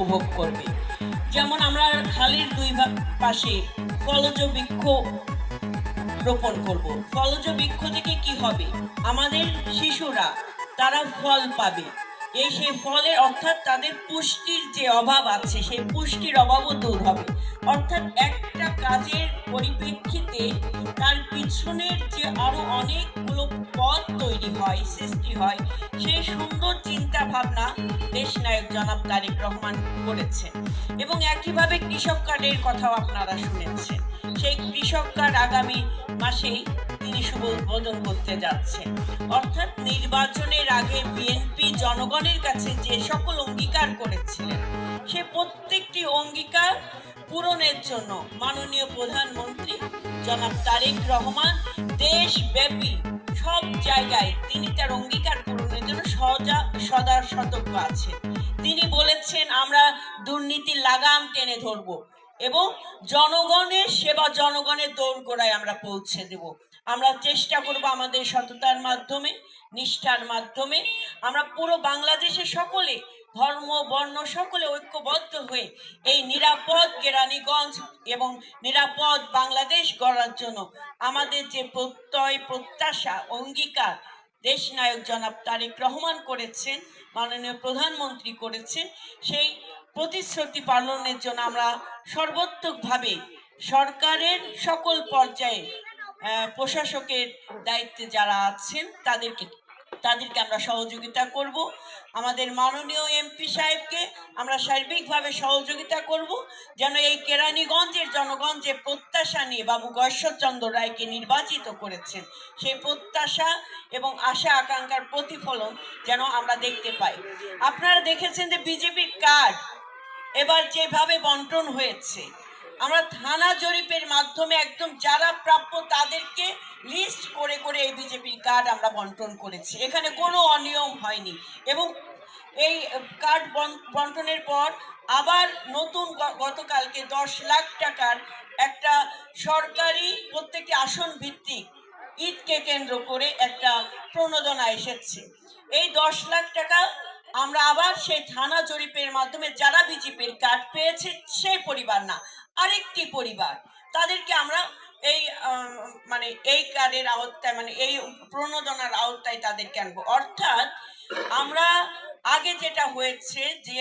উপভোগ করবে। যেমন আমরা খালের দুই পাশে ফলজ বৃক্ষ রোপণ করব। ফলজ বৃক্ষ থেকে কি হবে? আমাদের শিশুরা তারা ফল পাবে। সেই ফলের অর্থাৎ তাদের পুষ্টির যে অভাব আছে সেই পুষ্টির অভাবও দূর হবে। অর্থাৎ একটা কাজের পরিপ্রেক্ষিতে তার পিছনের যে আরো অনেকগুলো পথ তৈরি হয়, সৃষ্টি হয়, সেই সুন্দর চিন্তা ভাবনা দেশনায়ক জনাব তারেক রহমান করেছেন। এবং একইভাবে কৃষক কার্ডের কথাও আপনারা শুনেছেন। সেই কৃষক কার্ড আগামী মাসেই তিনি শুভ উদ্বোধন করতে যাচ্ছেন। অর্থাৎ নির্বাচনের আগে বিএনপি জনগণের কাছে যে সকল অঙ্গীকার করেছিলেন সে প্রত্যেকটি অঙ্গীকার পূরণের জন্য মাননীয় প্রধানমন্ত্রী জনাব তারেক রহমান দেশব্যাপী সব জায়গায় তিনি তার অঙ্গীকার পূরণের জন্য সদা সতর্ক আছেন। তিনি বলেছেন আমরা দুর্নীতির লাগাম টেনে ধরবো এবং জনগণের সেবা জনগণের দোরগোড়ায় আমরা পৌঁছে দেব। আমরা চেষ্টা করব আমাদের সততার মাধ্যমে, নিষ্ঠার মাধ্যমে আমরা পুরো বাংলাদেশে সকলে ধর্ম বর্ণ সকলে ঐক্যবদ্ধ হয়ে এই নিরাপদ কেরানীগঞ্জ এবং নিরাপদ বাংলাদেশ গড়ার জন্য আমাদের যে প্রত্যয় প্রত্যাশা অঙ্গীকার দেশনায়ক জনাব তারেক রহমান করেছেন, মাননীয় প্রধানমন্ত্রী করেছেন, সেই প্রতিশ্রুতি পালনের জন্য আমরা সর্বোত্তকভাবে সরকারের সকল পর্যায়ে প্রশাসকের দায়িত্বে যারা আছেন তাদেরকে আমরা সহযোগিতা করব। আমাদের মাননীয় এমপি সাহেবকে আমরা সার্বিকভাবে সহযোগিতা করব যেন এই কেরানীগঞ্জের জনগণ যে প্রত্যাশা নিয়ে বাবু গয়েশ্বরচন্দ্র রায়কে নির্বাচিত করেছেন সেই প্রত্যাশা এবং আশা আকাঙ্ক্ষার প্রতিফলন যেন আমরা দেখতে পাই। আপনারা দেখেছেন যে বিজেপির কার্ড এবার যেভাবে বন্টন হয়েছে, আমরা থানা জরিপের মাধ্যমে একদম যারা প্রাপ্য তাদেরকে লিস্ট করে করে এই বিজেপির কার্ড আমরা বন্টন করেছি। এখানে কোনো অনিয়ম হয়নি এবং এই কার্ড বন্টনের পর আবার নতুন গতকালকে 10 লাখ টাকার একটা সরকারি প্রত্যেকটি আসন ভিত্তিক ঈদকে কেন্দ্র করে একটা প্রণোদনা এসেছে। এই 10 লাখ টাকা আমরা আবার সেই থানা জরিপের মাধ্যমে যারা বিজেপির কার্ড পেয়েছে সেই পরিবার না, আরেকটি পরিবার, তাদেরকে আমরা এই মানে এই কার্ডের আওতায় মানে এই প্রণোদনার আওতায় তাদেরকে আনবো। অর্থাৎ আমরা আগে যেটা হয়েছে যে